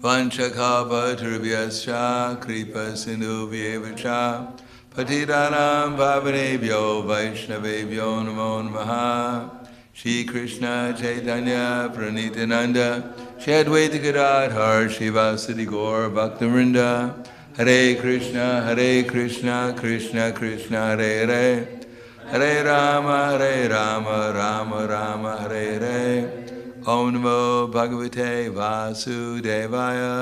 Vanchakapatruvyascha kripa sindhubhyevacha patitanam pavanebhyo vaishnavebhyo namo namaha. Shri Krishna Chaitanya Pranitananda Shri Advaita Gadadhar Shivasati Gaur Bhaktivinoda Hare Krishna Krishna Krishna Hare Hare Hare Rama Rama Rama Hare Hare. Om Namo Bhagavate Vasudevaya.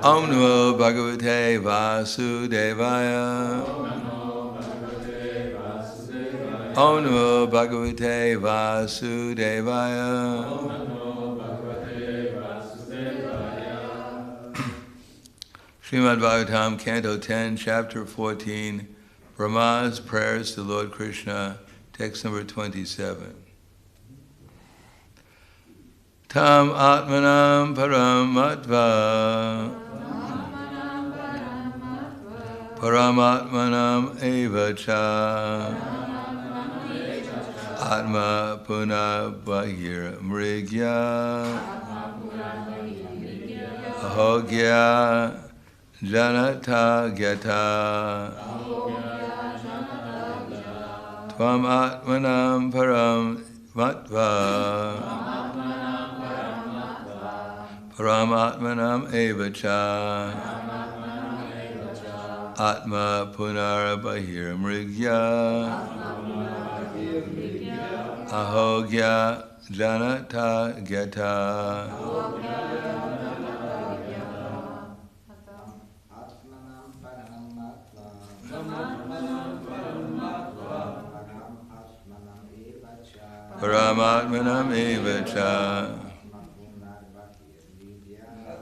Om Namo Bhagavate Vasudevaya. Om Namo Bhagavate Vasudevaya. Srimad-bhagavatam, Canto 10, Chapter 14, Brahma's Prayers to Lord Krishna, text number 27. Tam atmanam paramatva paramatmanam evacha atma puna bahir mrigya ahogya janata gyata tvam atmanam param matva paramatmanam evacha atma punara bahir mrigya ahogya janata gyata. Paramatmanam evacha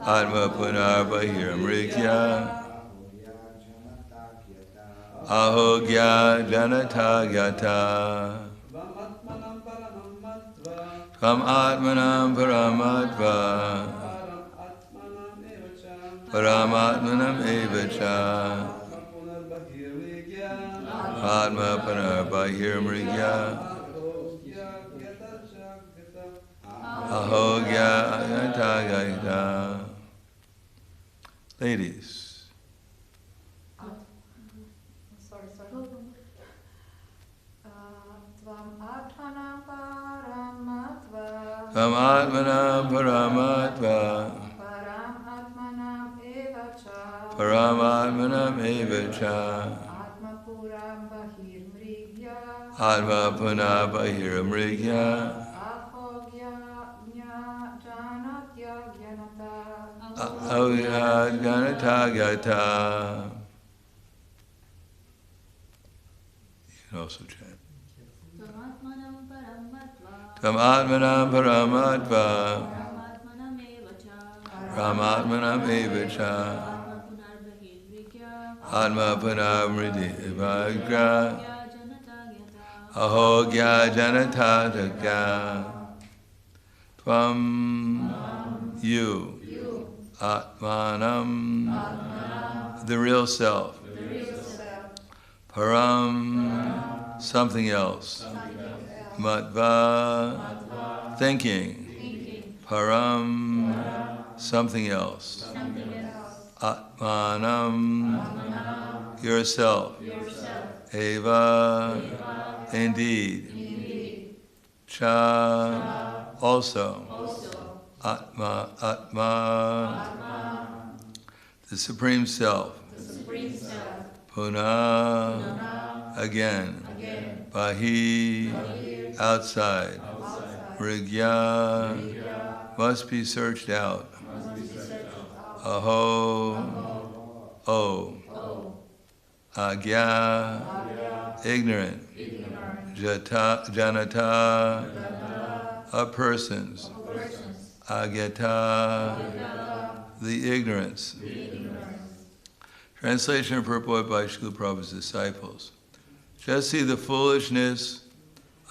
atma punar bahir mrigya ahogya janata gyata. Tvam atmanam paramatva paramatmanam evacha atma punar bahir mrigya ahogya janata gyata. Ladies. Tvam atmanam paramatva paramatmanam evacha atma puna bahir mrigya ahogya janata gyata. You can also chant. Tvam atmanam paramatva paramatmanam evacha atma punam mridi vagra ahogya janata gyata. Tvam you atmanam the real self param something else matva thinking param something else atmanam yourself eva indeed cha also atma the supreme self puna again bahi outside mrigya must be searched out aho agya ignorant janata of persons agyata the ignorance. Translation and purport by Srila Prabhupada's disciples. Just see the foolishness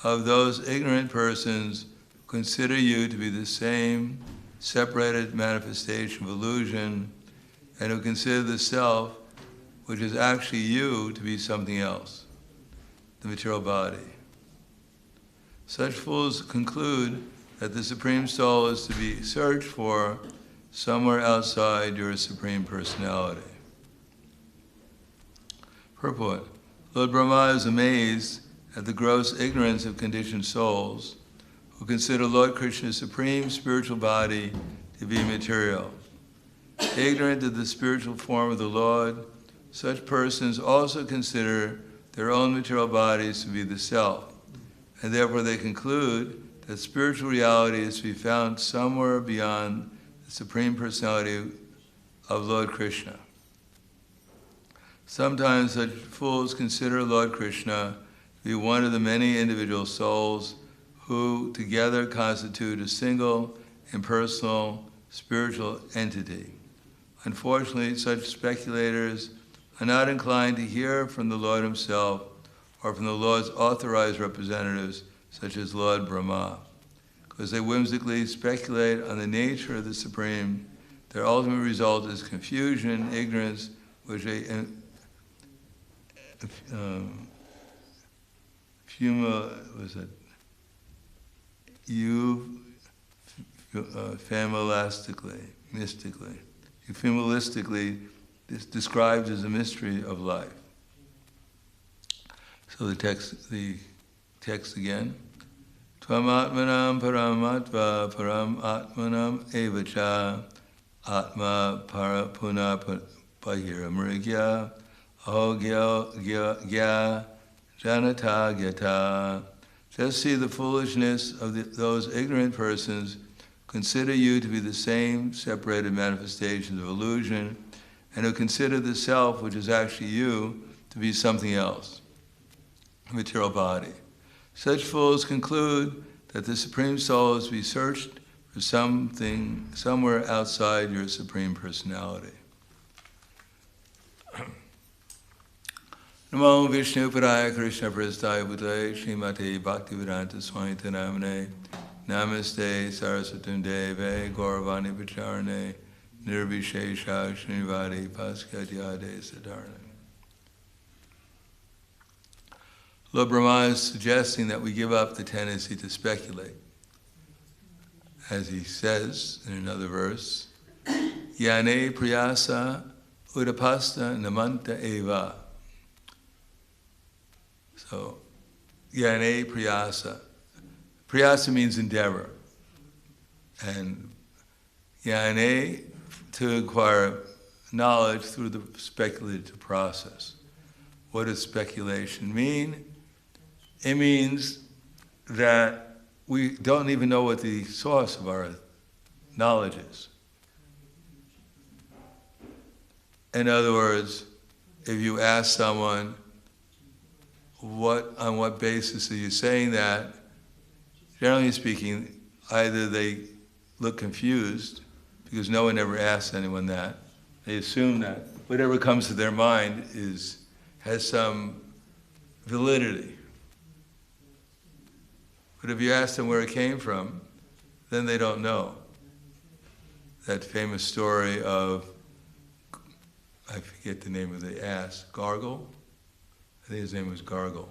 of those ignorant persons who consider you to be the same separated manifestation of illusion, and who consider the self, which is actually you, to be something else, the material body. Such fools conclude that the Supreme Soul is to be searched for somewhere outside your Supreme Personality. Purport. Lord Brahma is amazed at the gross ignorance of conditioned souls who consider Lord Krishna's supreme spiritual body to be material. Ignorant of the spiritual form of the Lord, such persons also consider their own material bodies to be the self, and therefore they conclude that spiritual reality is to be found somewhere beyond the Supreme Personality of Lord Krishna. Sometimes such fools consider Lord Krishna to be one of the many individual souls who together constitute a single, impersonal, spiritual entity. Unfortunately, such speculators are not inclined to hear from the Lord himself or from the Lord's authorized representatives, such as Lord Brahma. Because they whimsically speculate on the nature of the Supreme, their ultimate result is confusion, ignorance, which they euphemistically described as a mystery of life. So the text again. Tvam atmanam paramatva param atmanam evacha atma para puna pahiramrigya ahogya janata gyata. Just see the foolishness of those ignorant persons consider you to be the same separated manifestations of illusion, and who consider the self, which is actually you, to be something else, a material body. Such fools conclude that the Supreme Soul is to be searched for something somewhere outside your Supreme Personality. Namo Vishnu Padaya Krishna Prasthaya Bhutale Srimate Bhakti-Vedanta Swami Namane Namaste Saraswatam Deve Gauravani Pacharane Nirvishesha Srinivadi Paskadyade Sadarana. Lord Brahma is suggesting that we give up the tendency to speculate. As he says in another verse, Yane Priyasa Udapasta Namanta Eva. So, Yane Priyasa. Priyasa means endeavor. And Yane, to acquire knowledge through the speculative process. What does speculation mean? It means that we don't even know what the source of our knowledge is. In other words, if you ask someone, on what basis are you saying that? Generally speaking, either they look confused, because no one ever asks anyone that. They assume that whatever comes to their mind has some validity. But if you ask them where it came from, then they don't know. That famous story of, I forget the name of the ass, Gargle? I think his name was Gargle.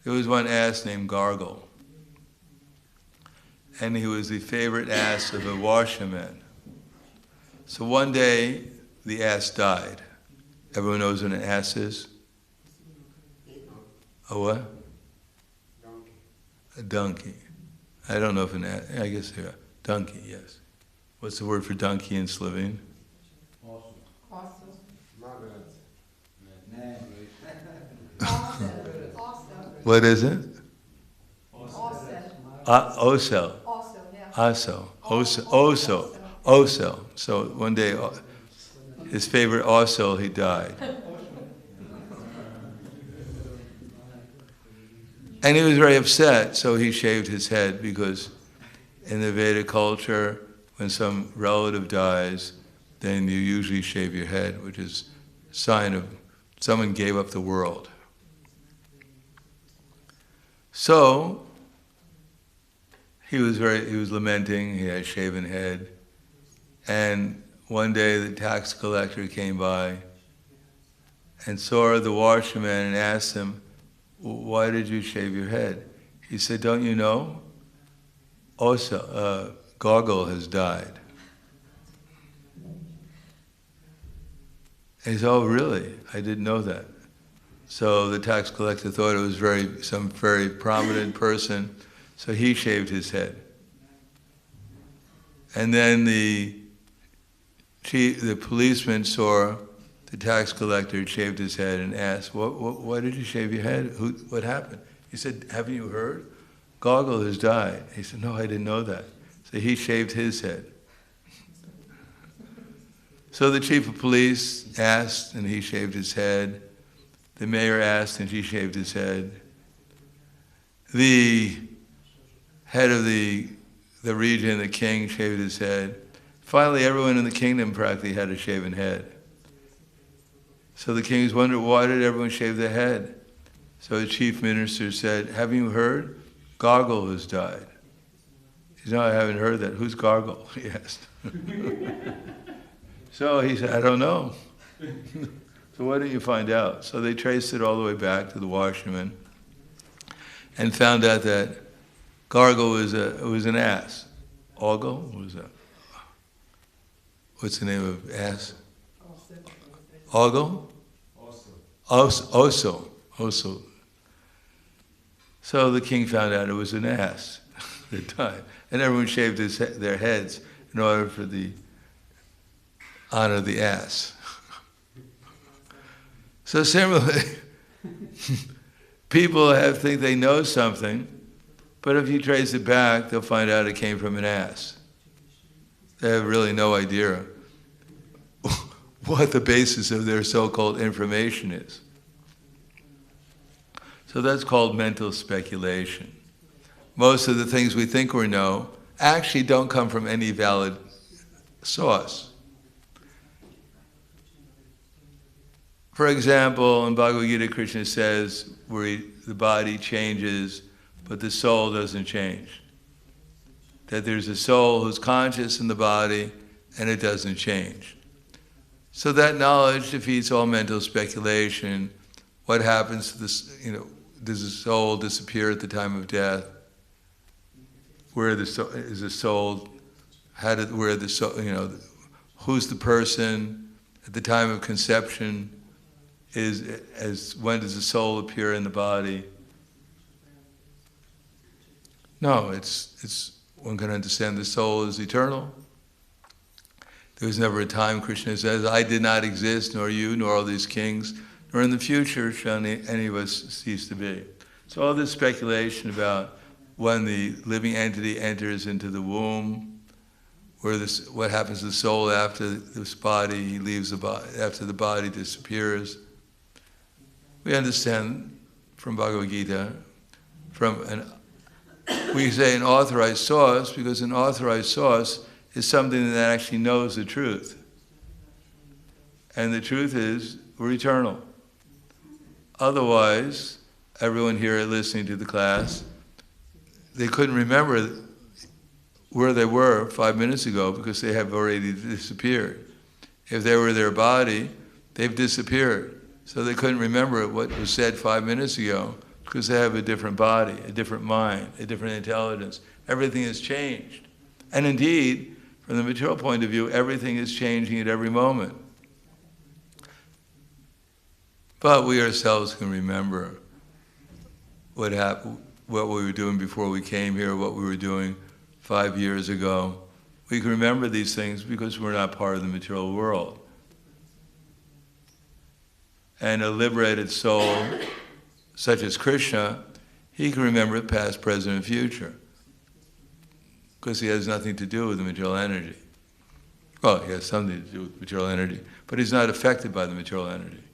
There was one ass named Gargle. And he was the favorite ass of a washerman. So one day, the ass died. Everyone knows what an ass is? A what? Donkey. A donkey. I don't know if an ass, I guess they're a donkey, yes. What's the word for donkey in Slovene? What is it? Osel. Osel. So one day, his favorite osel, he died. And he was very upset, so he shaved his head, because in the Vedic culture, when some relative dies, then you usually shave your head, which is a sign of someone gave up the world. So, he was lamenting, he had a shaven head, and one day the tax collector came by and saw the washerman and asked him, "Why did you shave your head?" He said, "Don't you know Gogol has died. And he said, oh, really? I didn't know that. So the tax collector thought it was some very prominent person, so he shaved his head. And then the policeman saw the tax collector shaved his head and asked, why did you shave your head? What happened? He said, haven't you heard? Gogol has died. He said, no, I didn't know that. So he shaved his head. So the chief of police asked, and he shaved his head. The mayor asked, and he shaved his head. The head of the region, the king, shaved his head. Finally, everyone in the kingdom practically had a shaven head. So the kings wondered, why did everyone shave their head? So the chief minister said, haven't you heard? Gogol has died. He said, no, I haven't heard that. Who's Gogol? He asked. So he said, I don't know. So why don't you find out? So they traced it all the way back to the washerman and found out that Gogol was an ass. Ogle? What was that? What's the name of ass? Ogle? Oso. So the king found out it was an ass that died. And everyone shaved their heads in order for the honor the ass. So similarly, people think they know something, but if you trace it back, they'll find out it came from an ass. They have really no idea what the basis of their so-called information is. So that's called mental speculation. Most of the things we think we know actually don't come from any valid source. For example, in Bhagavad Gita, Krishna says the body changes, but the soul doesn't change. That there's a soul who's conscious in the body, and it doesn't change. So that knowledge defeats all mental speculation. What happens to this, does the soul disappear at the time of death? Where is the soul? Who's the person at the time of conception? When does the soul appear in the body? No, one can understand the soul is eternal. There was never a time, Krishna says, I did not exist, nor you, nor all these kings, nor in the future shall any of us cease to be. So all this speculation about when the living entity enters into the womb, what happens to the soul after this body, he leaves the body, after the body disappears. We understand from Bhagavad Gita, we say an authorized source, because an authorized source is something that actually knows the truth. And the truth is, we're eternal. Otherwise, everyone here listening to the class, they couldn't remember where they were 5 minutes ago because they have already disappeared. If they were their body, they've disappeared. So they couldn't remember what was said 5 minutes ago because they have a different body, a different mind, a different intelligence. Everything has changed. And indeed, from the material point of view, everything is changing at every moment. But we ourselves can remember what happened, what we were doing before we came here, what we were doing 5 years ago. We can remember these things because we're not part of the material world. And a liberated soul, such as Krishna, he can remember the past, present, and future, because he has nothing to do with the material energy. Well, he has something to do with material energy, but he's not affected by the material energy.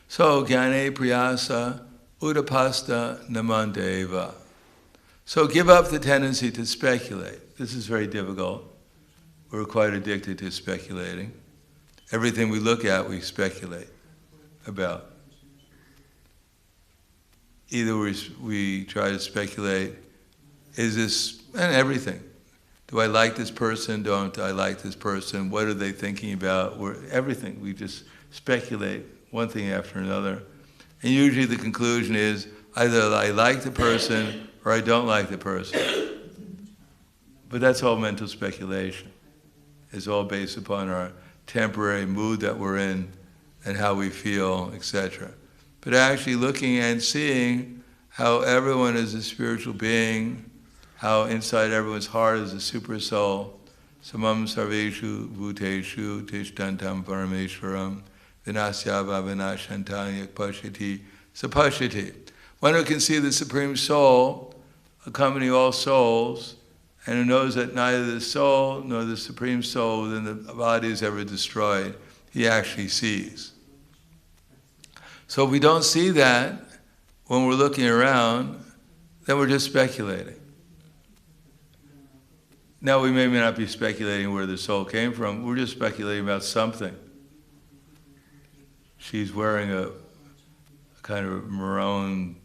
So, jnane priyasa udapasta namandeva. So give up the tendency to speculate. This is very difficult. We're quite addicted to speculating. Everything we look at, we speculate about. Either we try to speculate, is this, and everything. Do I like this person? Don't I like this person? What are they thinking about? Everything. We just speculate one thing after another. And usually the conclusion is either I like the person or I don't like the person. But that's all mental speculation. It's all based upon our temporary mood that we're in and how we feel, etc. But actually looking and seeing how everyone is a spiritual being, how inside everyone's heart is a super soul. Samam sarveshu bhuteshu tishtantam parameshwaram vinasyava vinashantanya pashati sapashati. One who can see the Supreme Soul accompany all souls, and who knows that neither the soul nor the Supreme Soul within the body is ever destroyed, he actually sees. So if we don't see that when we're looking around, then we're just speculating. Now we may not be speculating where the soul came from, we're just speculating about something. She's wearing a kind of maroon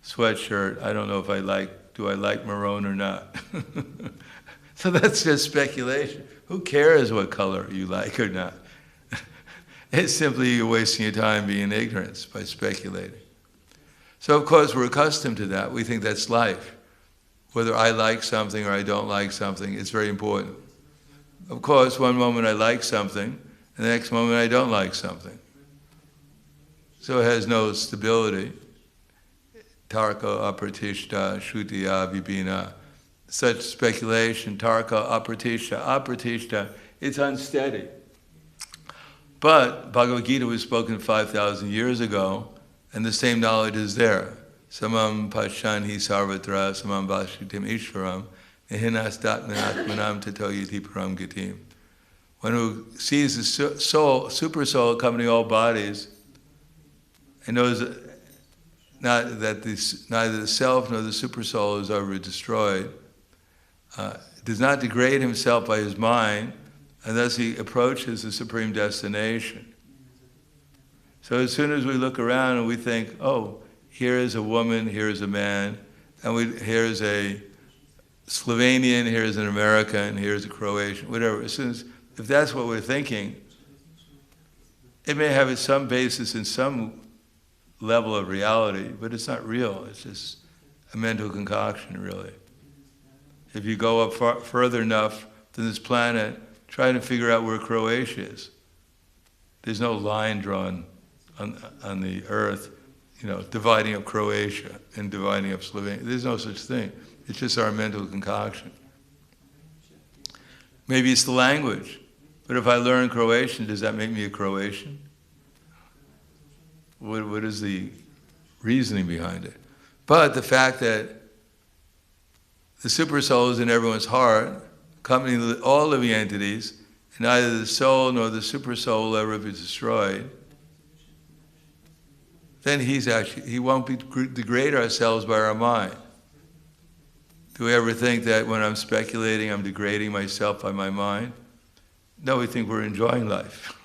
sweatshirt. I don't know if do I like maroon or not? So that's just speculation. Who cares what color you like or not? It's simply you're wasting your time being in ignorance by speculating. So of course we're accustomed to that. We think that's life. Whether I like something or I don't like something, it's very important. Of course, one moment I like something, and the next moment I don't like something. So it has no stability. Tarka apratishta shutiya vibhina. Such speculation, tarka apratishta, it's unsteady. But Bhagavad Gita was spoken 5,000 years ago, and the same knowledge is there. Samam pashanhi sarvatra samam vashitim ishvaram nihinastatmanatmanam tato yati param gatim. One who sees the soul, super soul accompanying all bodies, and knows that neither the self nor the super soul is ever destroyed, does not degrade himself by his mind, and thus he approaches the supreme destination. So as soon as we look around and we think, oh, here is a woman, here is a man, and here is a Slovenian, here is an American, here is a Croatian, whatever. As soon as, if that's what we're thinking, it may have some basis in some level of reality, but it's not real. It's just a mental concoction, really. If you go up further enough than this planet, trying to figure out where Croatia is. There's no line drawn on the earth, dividing up Croatia and dividing up Slovenia. There's no such thing. It's just our mental concoction. Maybe it's the language, but if I learn Croatian, does that make me a Croatian? What is the reasoning behind it? But the fact that the super soul is in everyone's heart, accompanying all living entities, and neither the soul nor the super soul will ever be destroyed, then he won't degrade ourselves by our mind. Do we ever think that when I'm speculating, I'm degrading myself by my mind? No, we think we're enjoying life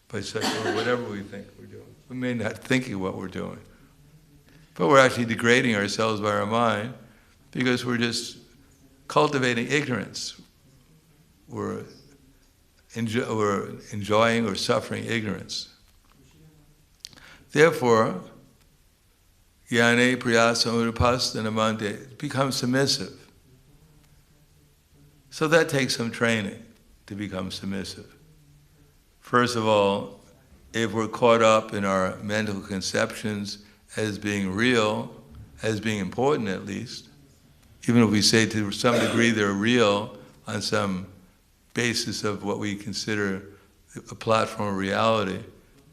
by such, or whatever we think we're doing. We may not think of what we're doing, but we're actually degrading ourselves by our mind because we're just cultivating ignorance. We're enjoying or suffering ignorance. Therefore, jnane priyasa upastanamante, become submissive. So that takes some training to become submissive. First of all, if we're caught up in our mental conceptions as being real, as being important at least, even if we say to some degree they're real on some basis of what we consider a platform of reality,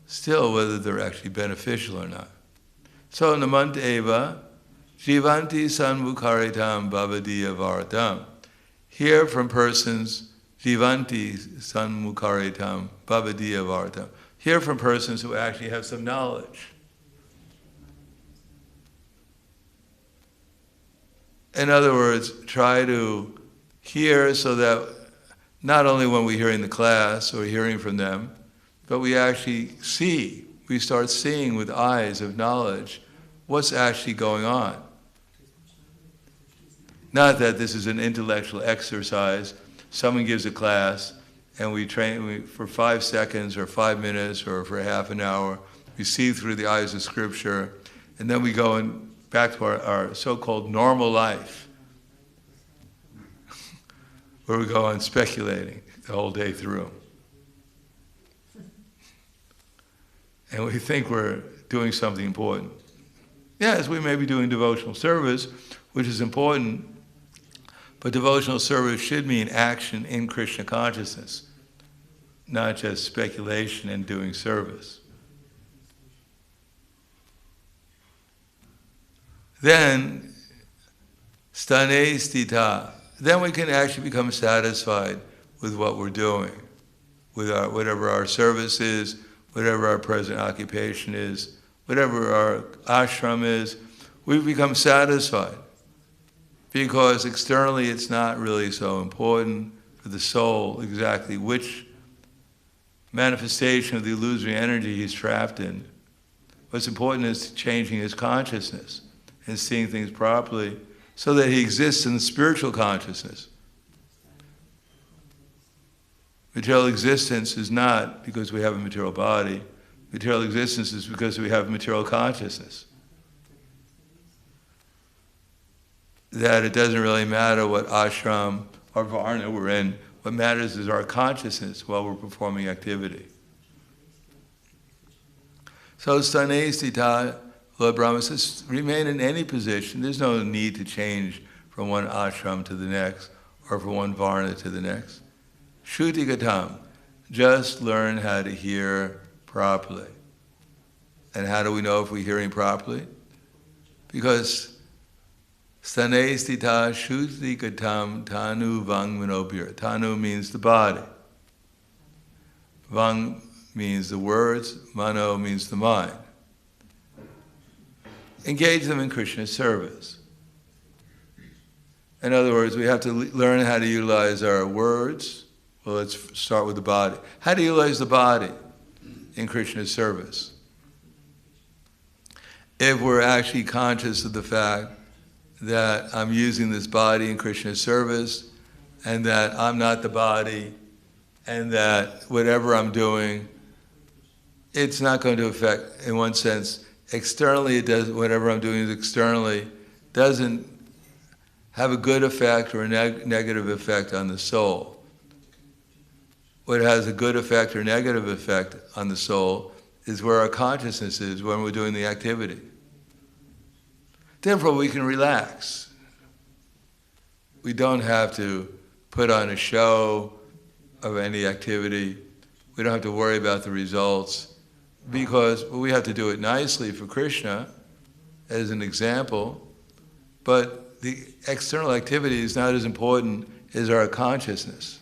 still whether they're actually beneficial or not. So namant eva jivanti sanmukaritam bhavadiya varatam. Hear from persons jivanti sanmukaritam bhavadiya varatam. Hear from persons who actually have some knowledge. In other words, try to hear so that not only when we're hearing the class or hearing from them, but we actually see, we start seeing with eyes of knowledge what's actually going on. Not that this is an intellectual exercise, someone gives a class and we train for 5 seconds or 5 minutes or for half an hour, we see through the eyes of Scripture, and then we go and back to our so-called normal life, where we go on speculating the whole day through. And we think we're doing something important. Yes, we may be doing devotional service, which is important, but devotional service should mean action in Krishna consciousness, not just speculation and doing service. Then, stane stita, then we can actually become satisfied with what we're doing, with whatever our service is, whatever our present occupation is, whatever our ashram is. We become satisfied because externally it's not really so important for the soul exactly which manifestation of the illusory energy he's trapped in. What's important is changing his consciousness and seeing things properly so that he exists in the spiritual consciousness. Material existence is not because we have a material body. Material existence is because we have material consciousness. That it doesn't really matter what ashram or varna we're in. What matters is our consciousness while we're performing activity. So stane stita, Lord Brahma says, remain in any position. There's no need to change from one ashram to the next or from one varna to the next. Shruti gatam, just learn how to hear properly. And how do we know if we're hearing properly? Because stane stita shruti gatam tanu vang manobhir. Tanu means the body. Vang means the words. Mano means the mind. Engage them in Krishna's service. In other words, we have to learn how to utilize our words. Well, let's start with the body. How to utilize the body in Krishna's service. If we're actually conscious of the fact that I'm using this body in Krishna's service, and that I'm not the body, and that whatever I'm doing, it's not going to affect, in one sense, externally it does, whatever I'm doing externally doesn't have a good effect or a negative effect on the soul. What has a good effect or negative effect on the soul is where our consciousness is when we're doing the activity. Therefore, we can relax. We don't have to put on a show of any activity. We don't have to worry about the results because we have to do it nicely for Krishna as an example, but the external activity is not as important as our consciousness.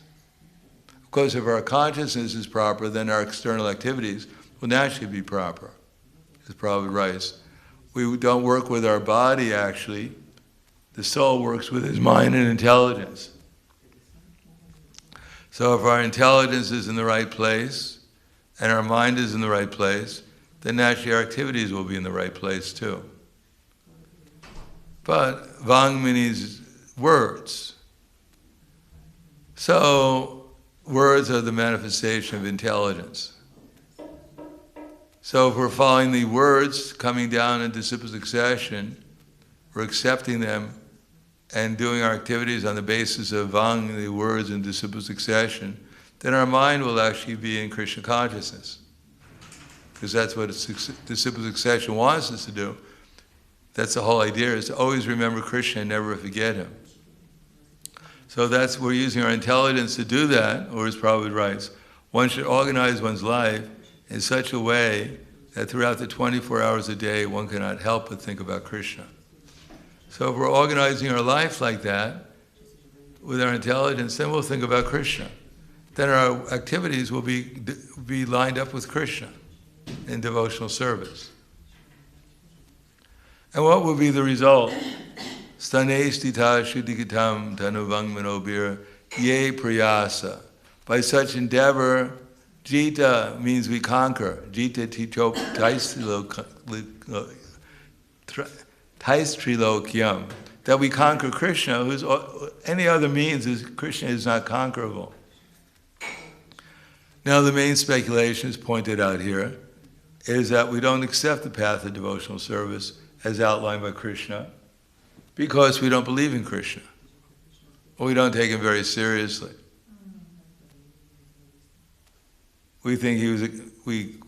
Of course, if our consciousness is proper, then our external activities will naturally be proper. It's probably right. We don't work with our body, actually. The soul works with his mind and intelligence. So if our intelligence is in the right place, and our mind is in the right place, then naturally our activities will be in the right place too. But Vang means words. So words are the manifestation of intelligence. So if we're following the words coming down in disciple succession, we're accepting them and doing our activities on the basis of Vang, the words in disciple succession, then our mind will actually be in Krishna consciousness. Because that's what disciple succession wants us to do. That's the whole idea, is to always remember Krishna and never forget him. So we're using our intelligence to do that, or as Prabhupada writes, one should organize one's life in such a way that throughout the 24 hours a day, one cannot help but think about Krishna. So if we're organizing our life like that, with our intelligence, then we'll think about Krishna. Then our activities will be lined up with Krishna in devotional service. And what will be the result? Stane stita shuddhikitam tanuvang manobhir ye prayasa. By such endeavor, jita means we conquer. Jita tichok taistrilokyam. That we conquer Krishna, whose any other means is Krishna is not conquerable. Now the main speculation is pointed out here, is that we don't accept the path of devotional service as outlined by Krishna, because we don't believe in Krishna, or we don't take him very seriously. We think we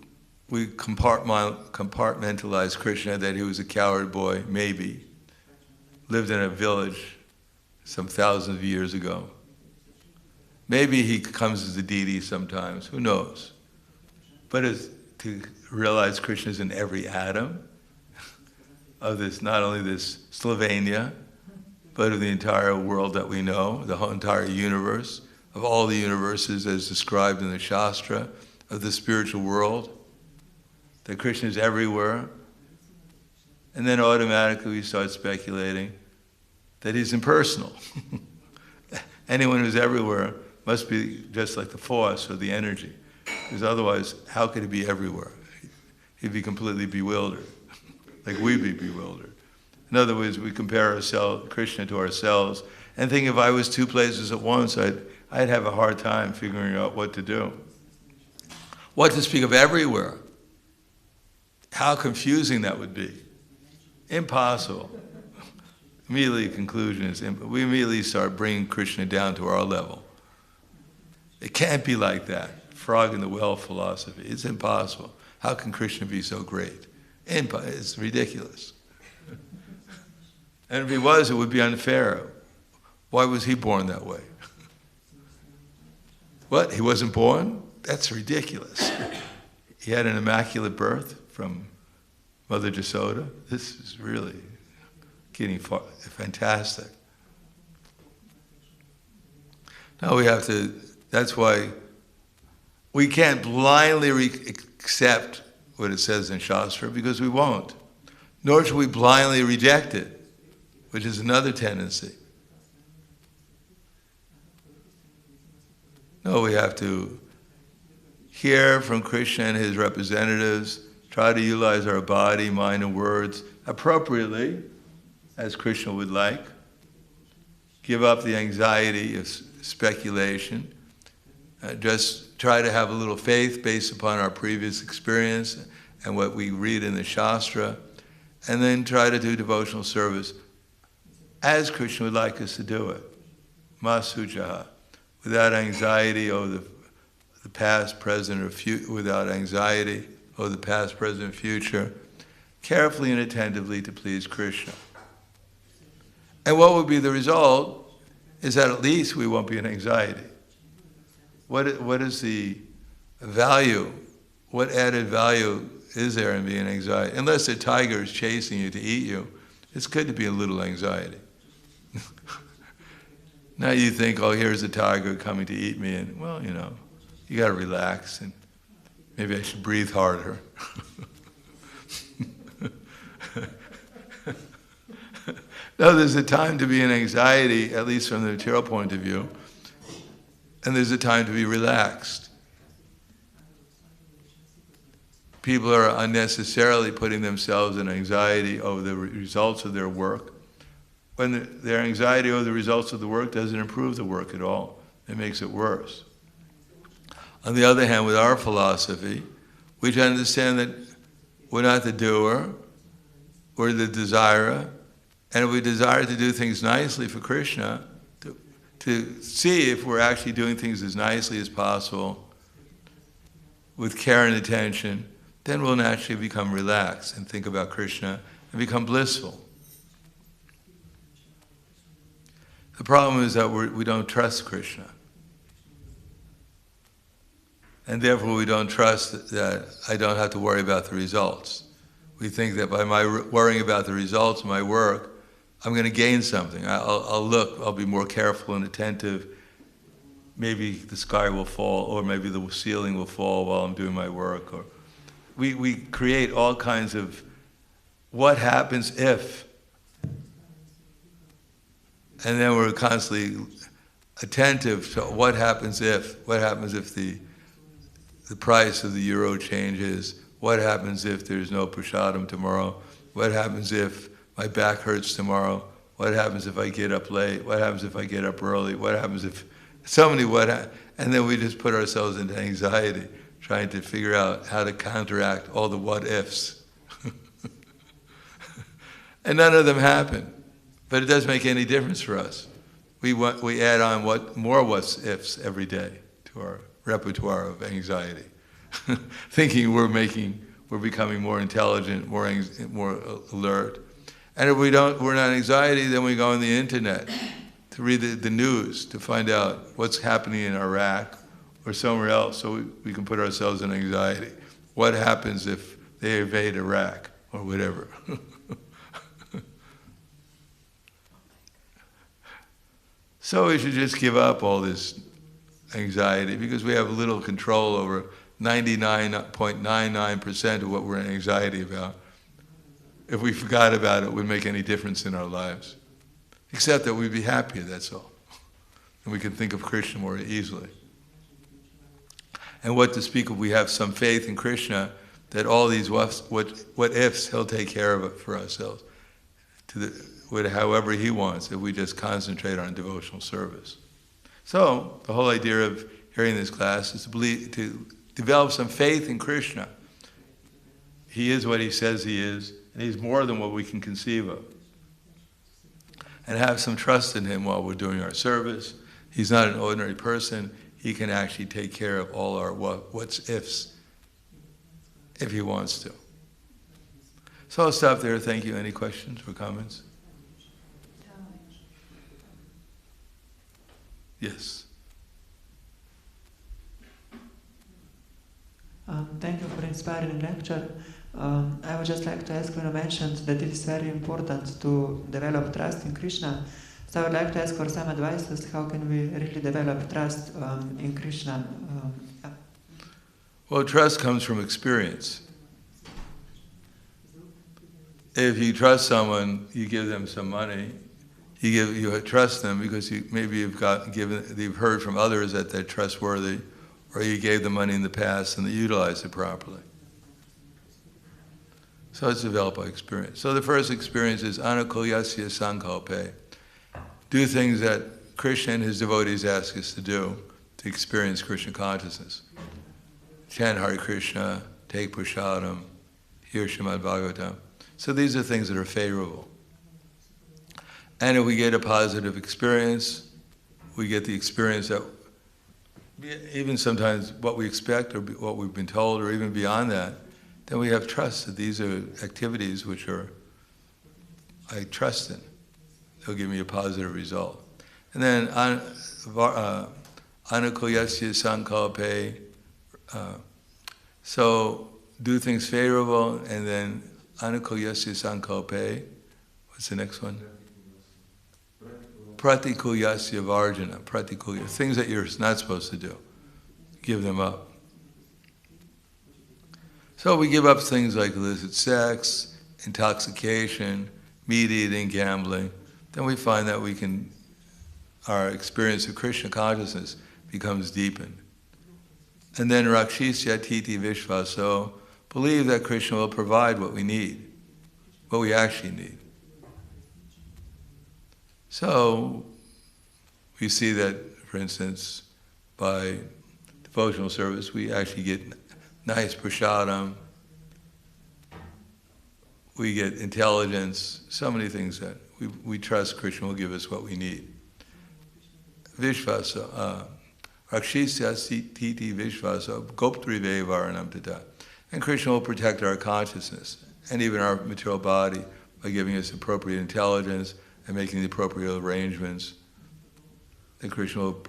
compartmentalize Krishna, that he was a coward boy, maybe, lived in a village some thousands of years ago. Maybe he comes as a deity sometimes, who knows? But to realize Krishna is in every atom of this, not only this Slovenia, but of the entire world that we know, the whole entire universe, of all the universes as described in the Shastra, of the spiritual world, that Krishna is everywhere. And then automatically we start speculating that he's impersonal. Anyone who's everywhere must be just like the force or the energy, because otherwise, how could he be everywhere? He'd be completely bewildered, like we'd be bewildered. In other words, we compare Krishna to ourselves and think if I was two places at once, I'd have a hard time figuring out what to do. What to speak of everywhere? How confusing that would be. Impossible. Immediately, the conclusion is, we immediately start bringing Krishna down to our level. It can't be like that. Frog in the well philosophy. It's impossible. How can Krishna be so great? It's ridiculous. And if he was, it would be unfair. Why was he born that way? What? He wasn't born? That's ridiculous. He had an immaculate birth from Mother Jasoda. This is really getting fantastic. Now we have to, that's why we can't blindly accept what it says in Shastra, because we won't. Nor should we blindly reject it, which is another tendency. No, we have to hear from Krishna and his representatives, try to utilize our body, mind, and words appropriately, as Krishna would like. Give up the anxiety of speculation. Just try to have a little faith based upon our previous experience and what we read in the Shastra, and then try to do devotional service as Krishna would like us to do it. Masujaha. Without anxiety over the past, present, or future, without anxiety over the past, present, and future, carefully and attentively to please Krishna. And what would be the result is that at least we won't be in anxiety. What is the value? What added value is there in being in anxiety? Unless a tiger is chasing you to eat you, it's good to be a little anxiety. Now you think, oh, here's a tiger coming to eat me, and well, you know, you got to relax, and maybe I should breathe harder. No, there's a time to be in anxiety, at least from the material point of view, and there's a time to be relaxed. People are unnecessarily putting themselves in anxiety over the results of their work, when their anxiety over the results of the work doesn't improve the work at all. It makes it worse. On the other hand, with our philosophy, we try to understand that we're not the doer, we're the desirer, and if we desire to do things nicely for Krishna, to see if we're actually doing things as nicely as possible, with care and attention, then we'll naturally become relaxed and think about Krishna and become blissful. The problem is that we don't trust Krishna. And therefore we don't trust that I don't have to worry about the results. We think that by my worrying about the results of my work, I'm going to gain something. I'll be more careful and attentive. Maybe the sky will fall, or maybe the ceiling will fall while I'm doing my work. Or we create all kinds of what happens if. And then we're constantly attentive to what happens if the price of the euro changes, what happens if there's no prasadam tomorrow, what happens if my back hurts tomorrow, what happens if I get up late, what happens if I get up early, what happens if, and then we just put ourselves into anxiety, trying to figure out how to counteract all the what ifs. And none of them happen. But it doesn't make any difference for us. We add on more what's ifs every day to our repertoire of anxiety, thinking we're becoming more intelligent, more alert. And if we're not anxiety, then we go on the internet to read the news, to find out what's happening in Iraq or somewhere else, so we can put ourselves in anxiety. What happens if they invade Iraq or whatever? So we should just give up all this anxiety, because we have little control over 99.99% of what we're in anxiety about. If we forgot about it, it wouldn't make any difference in our lives. Except that we'd be happier, that's all. And we can think of Krishna more easily. And what to speak of, we have some faith in Krishna that all these what ifs, he'll take care of it for ourselves, however he wants, if we just concentrate on devotional service. So the whole idea of hearing this class is to develop some faith in Krishna. He is what he says he is, and he's more than what we can conceive of. And have some trust in him while we're doing our service. He's not an ordinary person. He can actually take care of all our what's ifs if he wants to. So I'll stop there. Thank you. Any questions or comments? Yes. Thank you for inspiring lecture. I would just like to ask, when you mentioned that it is very important to develop trust in Krishna, so I would like to ask for some advices. How can we really develop trust in Krishna? Well, trust comes from experience. If you trust someone, you give them some money. You trust them because you've heard from others that they're trustworthy, or you gave them money in the past and they utilized it properly. So it's developed by experience. So the first experience is anukulyasya sankalpe. Do things that Krishna and his devotees ask us to do to experience Krishna consciousness. Chant Hare Krishna, take prasadam, hear srimad-bhagavatam. So these are things that are favorable. And if we get a positive experience, we get the experience that even sometimes what we expect or what we've been told, or even beyond that, then we have trust that these are activities which I trust in. They'll give me a positive result. And then anukulyasya sankalpe, so do things favorable, and then anukulyasya sankalpe, what's the next one? Pratikulyasya varjana, things that you're not supposed to do. Give them up. So we give up things like illicit sex, intoxication, meat eating, gambling. Then we find that our experience of Krishna consciousness becomes deepened. And then rakshisya titi vishvaso, believe that Krishna will provide what we need, what we actually need. So we see that, for instance, by devotional service, we actually get nice prasadam, we get intelligence, so many things that we trust Krishna will give us what we need. Vishvasa, rakshisya titi vishvasa, goptrive varanam tata. And Krishna will protect our consciousness and even our material body by giving us appropriate intelligence and making the appropriate arrangements. Then Krishna will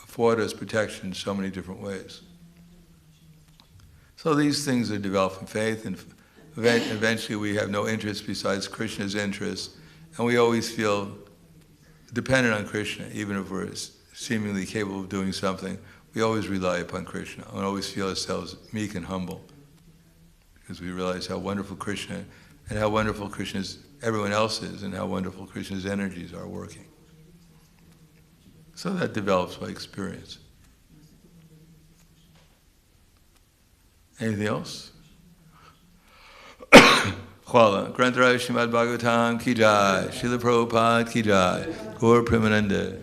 afford us protection in so many different ways. So these things are developed from faith, and eventually we have no interest besides Krishna's interest, and we always feel dependent on Krishna, even if we're seemingly capable of doing something. We always rely upon Krishna and always feel ourselves meek and humble, because we realize how wonderful Krishna and how wonderful everyone else is, and how wonderful Krishna's energies are working. So that develops by experience. Anything else? Hvala. Grantaraj Srimad-Bhagavatam ki jai. Srila Prabhupada ki jai. Gaur Premananda.